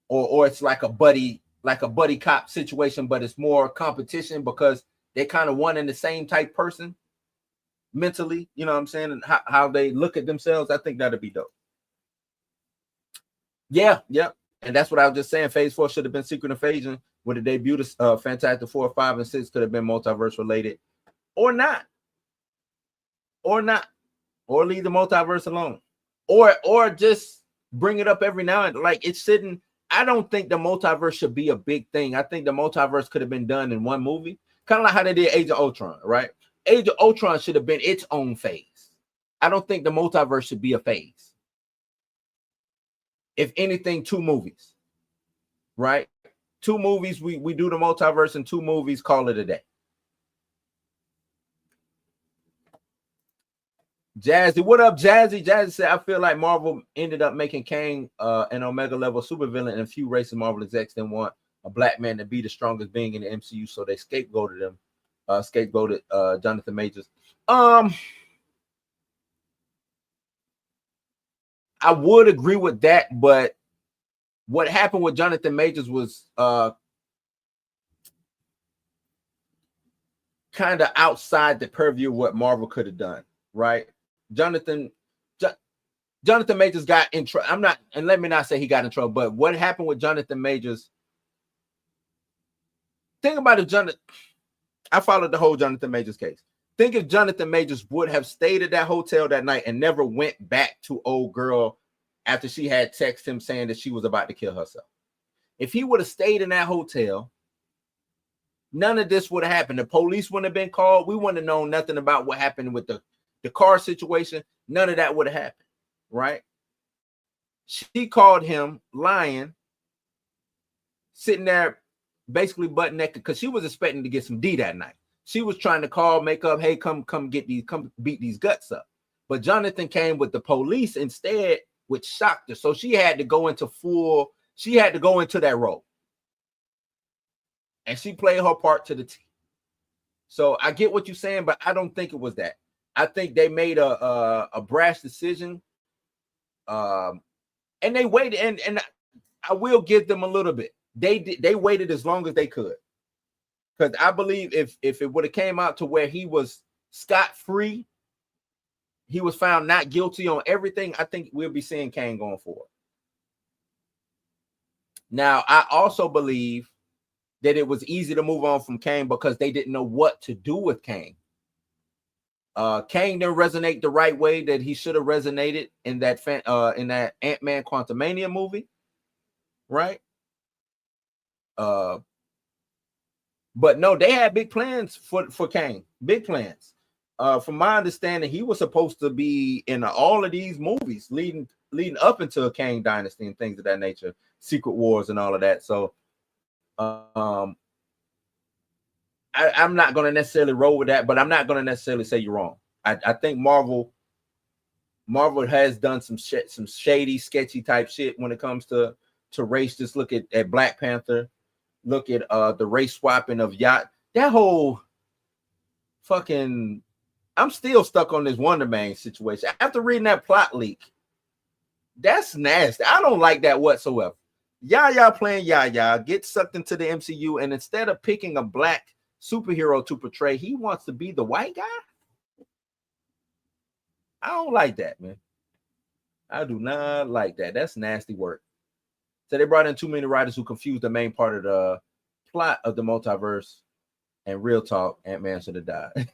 or it's like a buddy cop situation, but it's more competition because they kind of one and the same type person mentally, you know what I'm saying, and how they look at themselves. I think that'd be dope. Yeah. And that's what I was just saying. Phase 4 should have been Secret Invasion with the debut of Fantastic Four, 5, and 6 could have been multiverse related, or not, or leave the multiverse alone, or just bring it up every now and like it shouldn't. I don't think the multiverse should be a big thing. I think the multiverse could have been done in one movie, kind of like how they did Age of Ultron, right? Age of Ultron should have been its own phase. I don't think the multiverse should be a phase. If anything, 2 movies, right? 2 movies, we do the multiverse in 2 movies, call it a day. Jazzy, what up, Jazzy? Jazzy said, I feel like Marvel ended up making Kang an Omega level supervillain, and a few racist Marvel execs didn't want a black man to be the strongest being in the MCU, so they scapegoated him, Jonathan Majors. I would agree with that, but what happened with Jonathan Majors was kind of outside the purview of what Marvel could have done, right? Jonathan Majors got in trouble. I'm not, and let me not say he got in trouble, but what happened with Jonathan Majors? Think about it, I followed the whole Jonathan Majors case. Think if Jonathan Majors would have stayed at that hotel that night and never went back to old girl after she had texted him saying that she was about to kill herself. If he would have stayed in that hotel, none of this would have happened. The police wouldn't have been called. We wouldn't have known nothing about what happened with the car situation. None of that would have happened, right? She called him lying, sitting there basically butt naked because she was expecting to get some D that night. She was trying to call, make up, hey, come beat these guts up. But Jonathan came with the police instead, which shocked her. So she had to go into that role. And she played her part to the T. So I get what you're saying, but I don't think it was that. I think they made a brash decision. And they waited, and I will give them a little bit. They waited as long as they could. Because I believe if it would have came out to where he was scot-free, he was found not guilty on everything, I think we'll be seeing Kang going forward. Now, I also believe that it was easy to move on from Kang because they didn't know what to do with Kang. Kang didn't resonate the right way that he should have resonated in that Ant-Man Quantumania movie, right? But no, they had big plans for Kang, big plans. From my understanding, he was supposed to be in all of these movies leading up into a Kang dynasty and things of that nature, Secret Wars and all of that. So I'm not going to necessarily roll with that, but I'm not going to necessarily say you're wrong. I think Marvel has done some shady, sketchy type shit when it comes to race. Just look at Black Panther. Look at the race swapping of Yacht. That whole fucking, I'm still stuck on this Wonder Man situation. After reading that plot leak, that's nasty. I don't like that whatsoever. Yaya playing Yaya, gets sucked into the MCU, and instead of picking a black superhero to portray, he wants to be the white guy. I don't like that, man. I do not like that. That's nasty work. So they brought in too many writers who confused the main part of the plot of the multiverse. And real talk, Ant-Man should have died.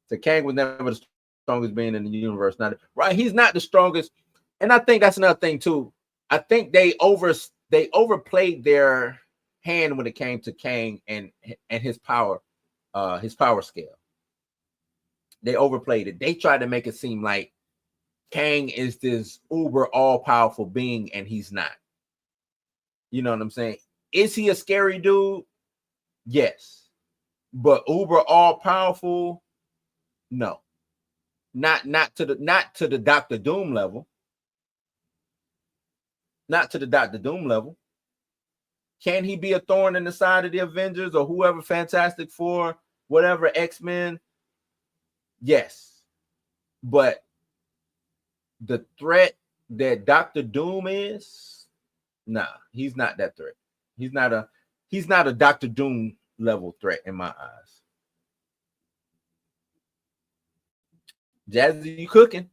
So Kang was never the strongest being in the universe. Right? He's not the strongest. And I think that's another thing too. I think they overplayed their hand when it came to Kang and his power scale. They overplayed it. They tried to make it seem like Kang is this uber all-powerful being, and he's not. You know what I'm saying? Is he a scary dude? Yes. But uber all-powerful? No. Not to the Dr. Doom level. Not to the Dr. Doom level. Can he be a thorn in the side of the Avengers or whoever, Fantastic Four, whatever, X-Men? Yes. But the threat that Dr. Doom is, nah, he's not that threat. He's not a Dr. Doom level threat in my eyes. Jazzy, you cooking?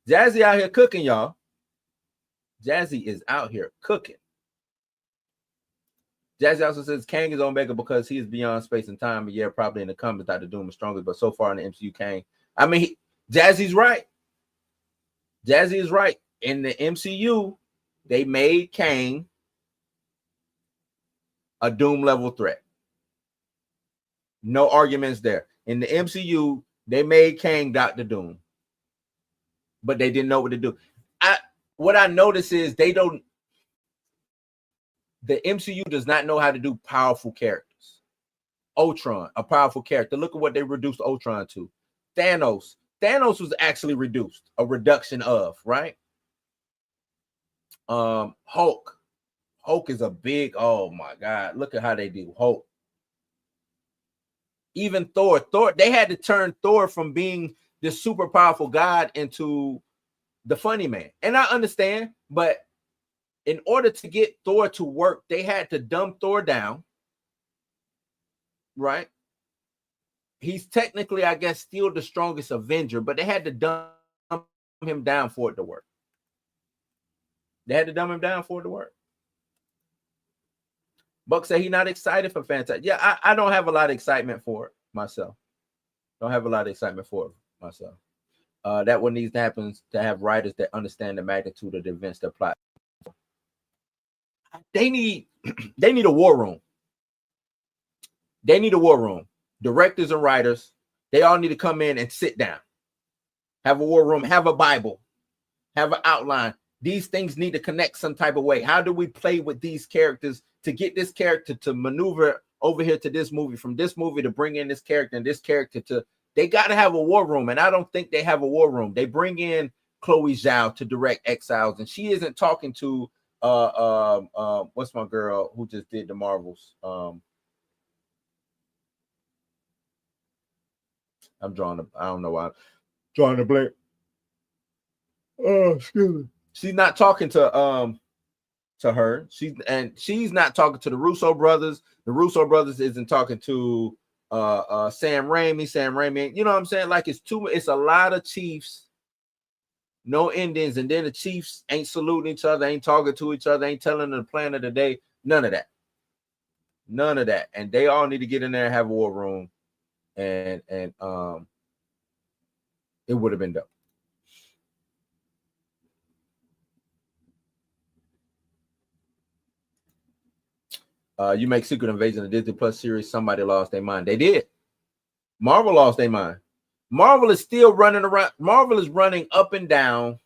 Jazzy out here cooking, y'all. Jazzy is out here cooking. Jazzy also says Kang is Omega because he is beyond space and time. But yeah, probably in the comics, Dr. Doom is stronger. But so far in the MCU, Kang. I mean, Jazzy's right. Jazzy is right. In the MCU, they made Kang a Doom level threat. No arguments there. In the MCU, they made Kang Dr. Doom, but they didn't know what to do. What I notice is the MCU does not know how to do powerful characters. Ultron, a powerful character. Look at what they reduced Ultron to. Thanos was actually reduced, a reduction of, right? Hulk is a big, oh my God, look at how they do Hulk. Even Thor, they had to turn Thor from being this super powerful god into the funny man. And I understand, but in order to get Thor to work, they had to dumb Thor down, right? He's technically, I guess, still the strongest Avenger, but they had to dumb him down for it to work. They had to dumb him down for it to work. Buck said he's not excited for Fantastic. Yeah, I don't have a lot of excitement for it myself. Don't have a lot of excitement for it myself. That what needs to happen to have writers that understand the magnitude of the events that plot. They need a war room. They need a war room. Directors and writers, they all need to come in and sit down. Have a war room, have a Bible, have an outline. These things need to connect some type of way. How do we play with these characters to get this character to maneuver over here to this movie, from this movie to bring in this character and this character to, they got to have a war room. And I don't think they have a war room. They bring in Chloe Zhao to direct Exiles, and she isn't talking to what's my girl who just did the Marvels? I don't know why I'm drawing a blank. Oh, excuse me. She's not talking to her. She's not talking to the Russo brothers. The Russo brothers isn't talking to Sam Raimi. You know what I'm saying? Like it's a lot of chiefs, no endings, and then the chiefs ain't saluting each other, ain't talking to each other, ain't telling them the plan of the day. None of that. And they all need to get in there and have a war room. And it would have been dope. You make Secret Invasion a Disney Plus series, somebody lost their mind. They did. Marvel lost their mind. Marvel is still running around. Marvel is running up and down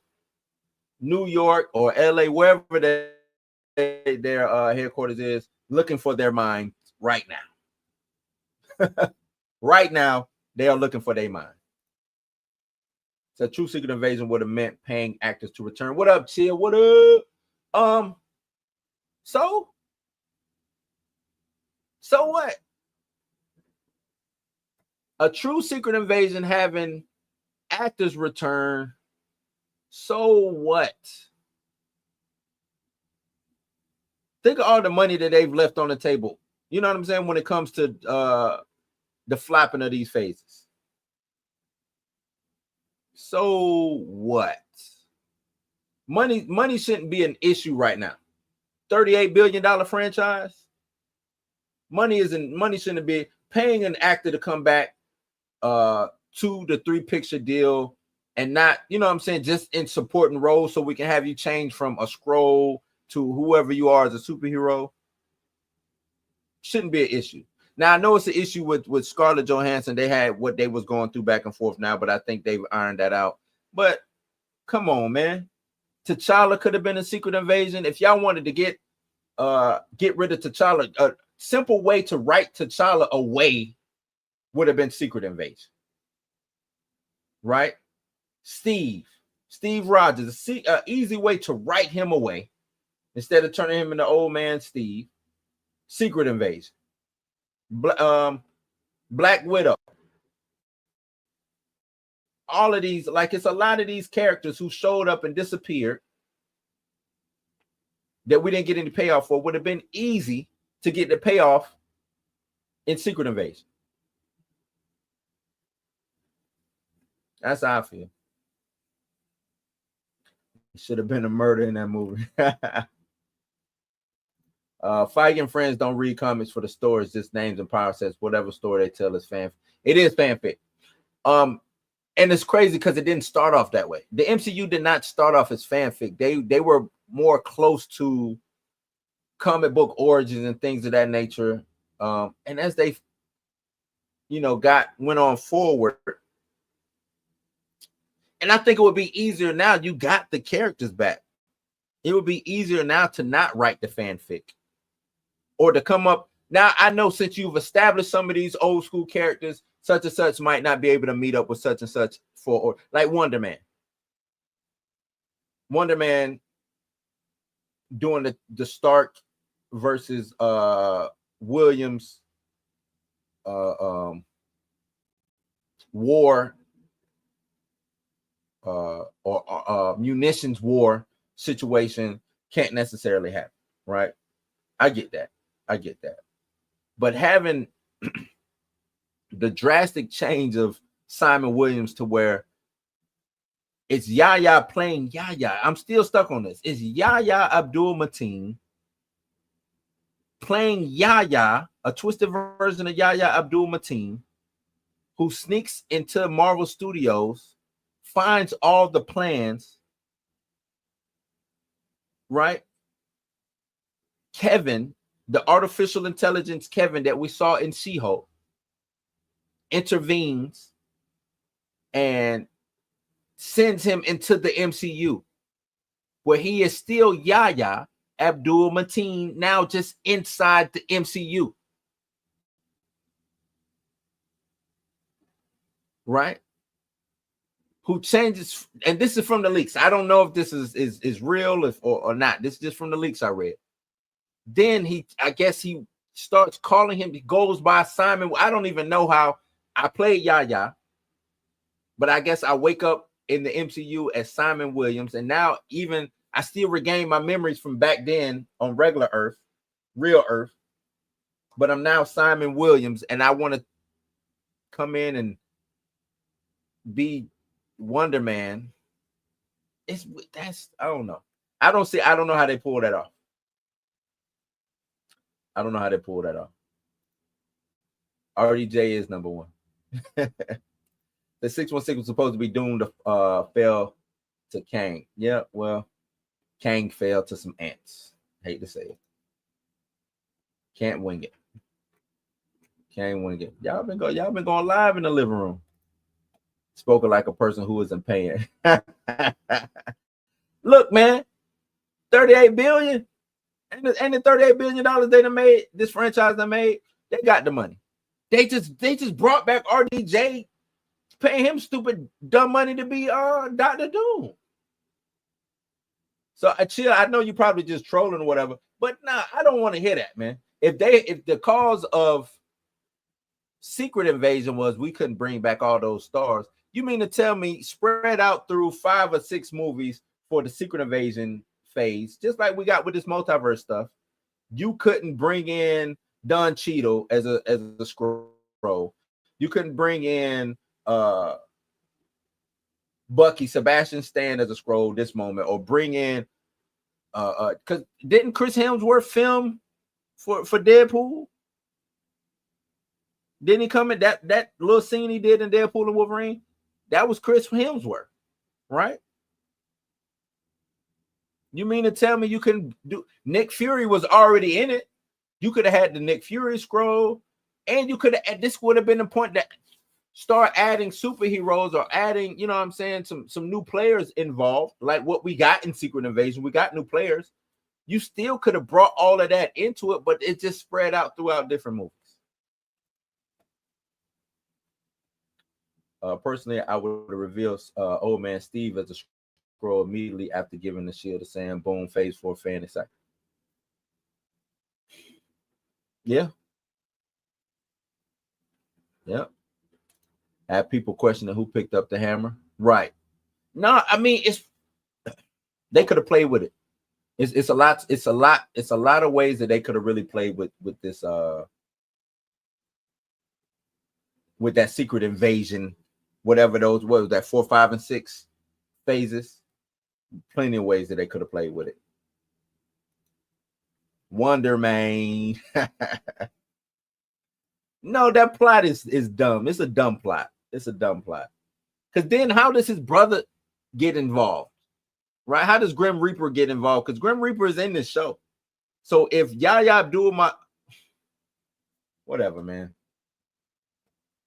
New York or LA, wherever their headquarters is, looking for their mind right now. Right now, they are looking for their mind. So true Secret Invasion would have meant paying actors to return. What up, Chill? What up? So what? A true Secret Invasion having actors return. So what? Think of all the money that they've left on the table. You know what I'm saying? When it comes to the flapping of these phases. So what? Money shouldn't be an issue right now. $38 billion franchise. Money shouldn't be paying an actor to come back 2 to 3 picture deal and not, you know what I'm saying, just in supporting roles so we can have you change from a Skrull to whoever you are as a superhero. Shouldn't be an issue. Now, I know it's an issue with Scarlett Johansson. They had what they was going through back and forth now, but I think they've ironed that out. But come on, man. T'Challa could have been a Secret Invasion. If y'all wanted to get rid of T'Challa, a simple way to write T'Challa away would have been Secret Invasion. Right? Steve Rogers, an easy way to write him away instead of turning him into old man Steve. Secret Invasion. Black Widow. All of these, like it's a lot of these characters who showed up and disappeared that we didn't get any payoff for. Would have been easy to get the payoff in Secret Invasion. That's how I feel. Should have been a murder in that movie. Feige and friends don't read comics for the stories, just names and power sets. Whatever story they tell is fan. It is fanfic. And it's crazy because it didn't start off that way. The MCU did not start off as fanfic. They were more close to comic book origins and things of that nature. And as they, went on forward, and I think it would be easier now. You got the characters back. It would be easier now to not write the fanfic or to come up. Now, I know since you've established some of these old school characters, such and such might not be able to meet up with such and such or like Wonder Man. Wonder Man doing the Stark versus Williams war or munitions war situation can't necessarily happen, right? I get that. But having the drastic change of Simon Williams to where it's Yahya playing Yahya. I'm still stuck on this. It's Yahya Abdul-Mateen playing Yahya, a twisted version of Yahya Abdul-Mateen, who sneaks into Marvel Studios, finds all the plans, right? Kevin, the artificial intelligence Kevin that we saw in She-Hulk, intervenes and sends him into the MCU, where he is still Yahya Abdul-Mateen, now just inside the MCU. Right? Who changes, and this is from the leaks. I don't know if this is real or not. This is just from the leaks I read. Then I guess he starts calling him, he goes by Simon. I don't even know how I played Yahya, but I guess I wake up in the MCU as Simon Williams, and now even I still regain my memories from back then on regular Earth, real Earth, but I'm now Simon Williams, and I want to come in and be Wonder Man. I don't know. I don't know how they pull that off. RDJ is number one. The 616 was supposed to be doomed to fail to Kang. Yeah, well, Kang fell to some ants. Hate to say it. Can't wing it. Y'all been going live in the living room. Spoken like a person who is in pain. Look, man, 38 billion. And the $38 billion they done made, this franchise done made, they got the money. They just brought back RDJ, paying him stupid dumb money to be Dr. Doom. So chill. I know you probably just trolling or whatever, but nah, I don't want to hear that, man. If the cause of Secret Invasion was we couldn't bring back all those stars, you mean to tell me spread out through 5 or 6 movies for the Secret Invasion phase, just like we got with this multiverse stuff, you couldn't bring in Don Cheadle as a Skrull. You couldn't bring in Bucky, Sebastian Stan as a Skrull this moment, or bring in because didn't Chris Hemsworth film for Deadpool? Didn't he come in that little scene he did in Deadpool and Wolverine? That was Chris Hemsworth, right? You mean to tell me you can do Nick Fury was already in it? You could have had the Nick Fury scroll, and you could have. This would have been the point that start adding superheroes or adding, you know what I'm saying, some new players involved, like what we got in Secret Invasion. We got new players. You still could have brought all of that into it, but it just spread out throughout different movies. Personally, I would reveal Old Man Steve as a Skrull immediately after giving the shield to Sam. Boom, phase 4 fantasy. Yeah. Have people questioning who picked up the hammer. Right. No, I mean they could have played with it. It's a lot of ways that they could have really played with this with that secret invasion, whatever those was, that 4, 5, and 6 phases. Plenty of ways that they could have played with it. Wonder Man. No, that plot is dumb. It's a dumb plot. It's a dumb plot. Because then how does his brother get involved? Right? How does Grim Reaper get involved? Because Grim Reaper is in this show. So if Yahya Abdul whatever, man.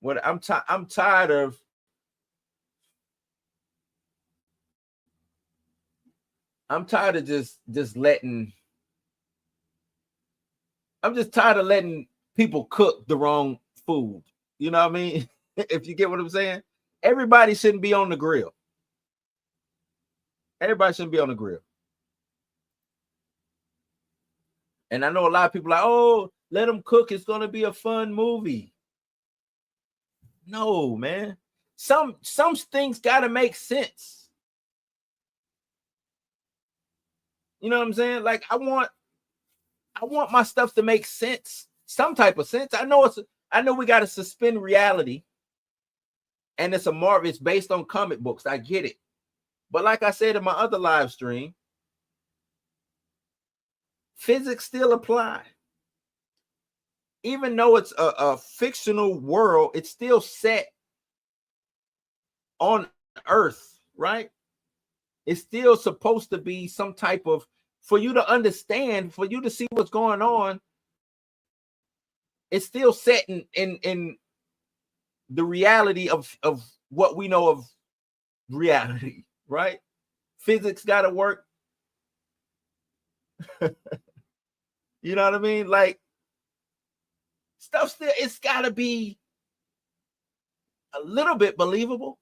What I'm tired of. I'm tired of just letting. I'm just tired of letting people cook the wrong food. You know what I mean? If you get what I'm saying, everybody shouldn't be on the grill. Everybody shouldn't be on the grill. And I know a lot of people are like, oh, let them cook. It's going to be a fun movie. No, man. Some things got to make sense. You know what I'm saying? Like I want my stuff to make sense. Some type of sense. I know we got to suspend reality. And it's based on comic books. I get it. But like I said in my other live stream, physics still apply. Even though it's a fictional world, it's still set on Earth, right? It's still supposed to be some type of, for you to understand, for you to see what's going on, it's still set in the reality of what we know of reality, right? Physics got to work. You know what I mean? Like, stuff still, it's got to be a little bit believable.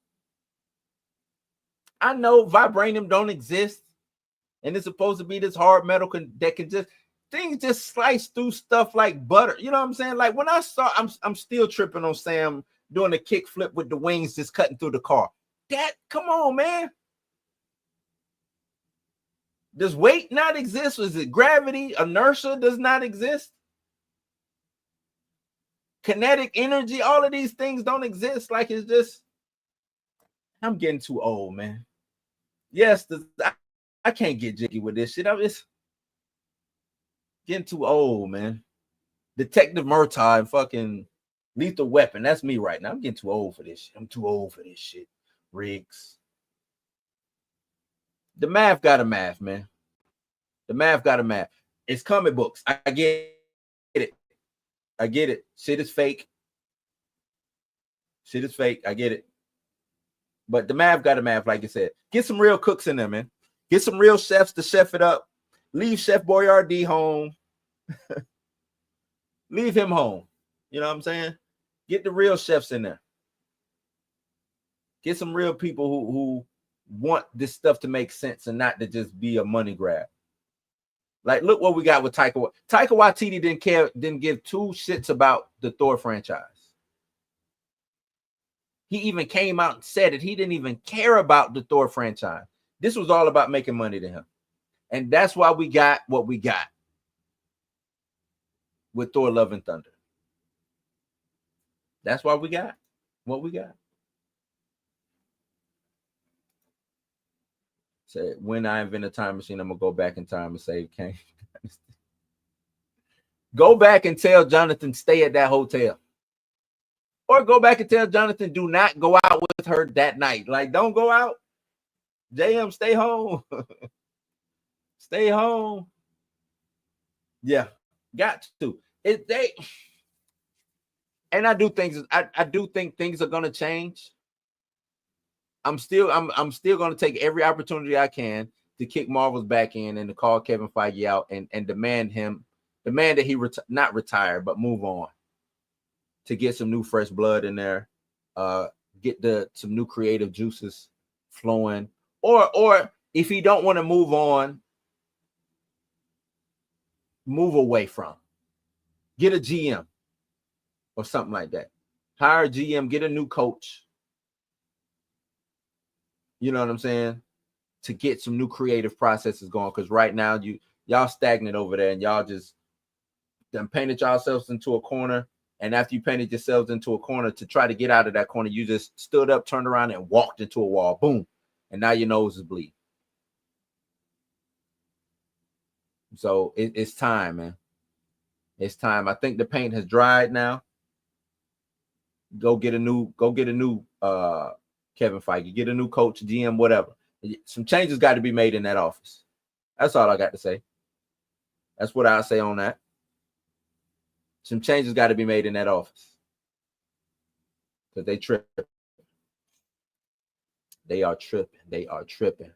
I know vibranium don't exist, and it's supposed to be this hard metal that can just, things just slice through stuff like butter. You know what I'm saying? Like when I saw, I'm still tripping on Sam doing a kick flip with the wings just cutting through the car. Come on, man. Does weight not exist? Is it gravity? Inertia does not exist? Kinetic energy, all of these things don't exist. Like, it's just, I'm getting too old, man. Yes, I can't get jiggy with this shit. I'm just getting too old, man. Detective Murtaugh and fucking Lethal Weapon. That's me right now. I'm getting too old for this shit. I'm too old for this shit. Riggs. The math got a math, man. The math got a math. It's comic books. I get it. I get it. Shit is fake. Shit is fake. I get it. But the math got a math, like I said. Get some real cooks in there, man. Get some real chefs to chef it up. Leave Chef Boyardee home. Leave him home. You know what I'm saying? Get the real chefs in there. Get some real people who want this stuff to make sense and not to just be a money grab. Like, look what we got with Taika. Taika Waititi didn't give two shits about the Thor franchise. He even came out and said it. He didn't even care about the Thor franchise. This was all about making money to him. And that's why we got what we got with Thor Love and Thunder. That's why we got what we got. Said, when I invent a time machine, I'm going to go back in time and save Kang. Go back and tell Jonathan, stay at that hotel. Or go back and tell Jonathan, do not go out with her that night. Like, don't go out. JM, stay home. Stay home. Yeah, got to. And I do think things are gonna change. I'm still gonna take every opportunity I can to kick Marvel's back in and to call Kevin Feige out and demand that he not retire but move on, to get some new fresh blood in there, get some new creative juices flowing, or if he don't want to move on, move away from, get a GM or something like that. Hire a GM, get a new coach. You know what I'm saying? To get some new creative processes going. Because right now, y'all stagnant over there and y'all just done painted yourselves into a corner And after you painted yourselves into a corner to try to get out of that corner, you just stood up, turned around, and walked into a wall. Boom. And now your nose is bleeding. So it's time, man. It's time. I think the paint has dried now. Go get a new Kevin Feige. Get a new coach, GM, whatever. Some changes got to be made in that office. That's all I got to say. That's what I'll say on that. Some changes got to be made in that office. Because they tripping. They are tripping. They are tripping.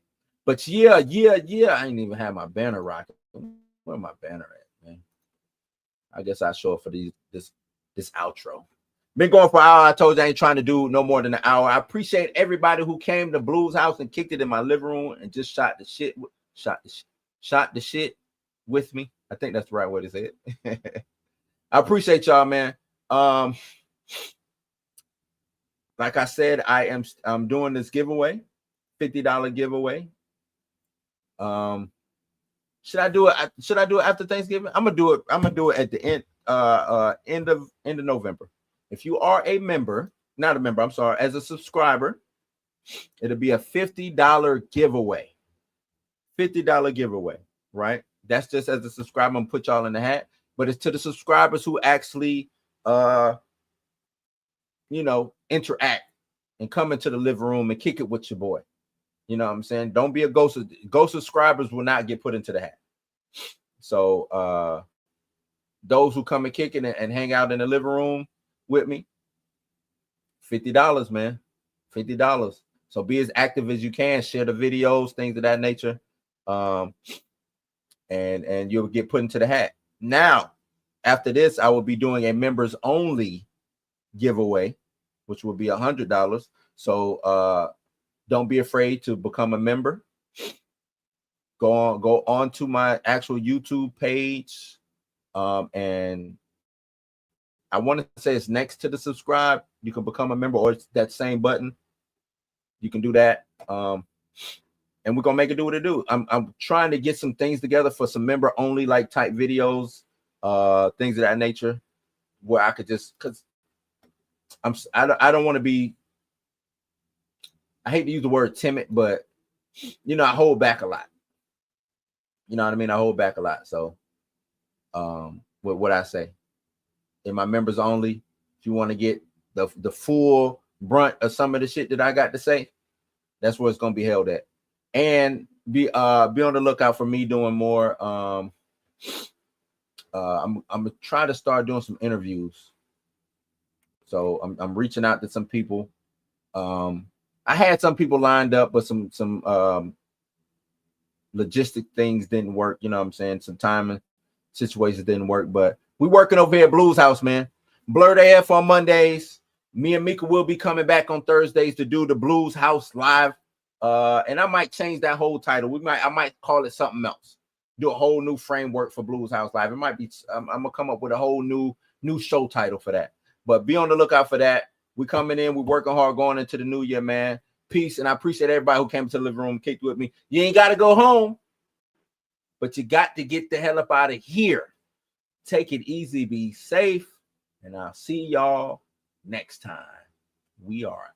But yeah. I ain't even have my banner rocking. Where my banner at, man? I guess I'll show it for this outro. Been going for an hour. I told you I ain't trying to do no more than an hour. I appreciate everybody who came to Blue's house and kicked it in my living room and just shot the shit with me. I think that's the right way to say it. I appreciate y'all, man. Like I said, I'm doing this giveaway, $50 giveaway. Should I do it after Thanksgiving? I'm gonna do it at the end of November. If you are a member, not a member, I'm sorry, as a subscriber, it'll be a $50 giveaway. $50 giveaway, right? That's just as a subscriber. I'm gonna put y'all in the hat, but it's to the subscribers who actually interact and come into the living room and kick it with your boy. You know what I'm saying? Don't be a ghost. Ghost subscribers will not get put into the hat. So those who come and kick it and hang out in the living room with me, $50, man. $50. So be as active as you can. Share the videos, things of that nature. And you'll get put into the hat. Now, after this, I will be doing a members only giveaway, which will be $100. So don't be afraid to become a member. Go on to my actual YouTube page. And I want to say it's next to the subscribe. You can become a member, or it's that same button. You can do that. And we're gonna make it do what it do. I'm trying to get some things together for some member only like type videos, things of that nature, where I could just, because I don't want to be, I hate to use the word timid, but I hold back a lot. You know what I mean? I hold back a lot. So with what I say, in my members only, if you want to get the full brunt of some of the shit that I got to say, that's where it's gonna be held at. And be on the lookout for me doing more. I'm gonna try to start doing some interviews. So I'm reaching out to some people. I had some people lined up, but some logistic things didn't work. You know what I'm saying? Some timing situations didn't work, but we working over here at Blue's house, man. Blur the F on Mondays. Me and Mika will be coming back on Thursdays to do the Blue's house live. And I might change that whole title. I might call it something else. Do a whole new framework for Blue's house live. It might be, I'm gonna come up with a whole new show title for that. But be on the lookout for that. We coming in, we working hard going into the new year, man. Peace. And I appreciate everybody who came to the living room, kicked with me. You ain't got to go home, but you got to get the hell up out of here. Take it easy, be safe, and I'll see y'all next time. We are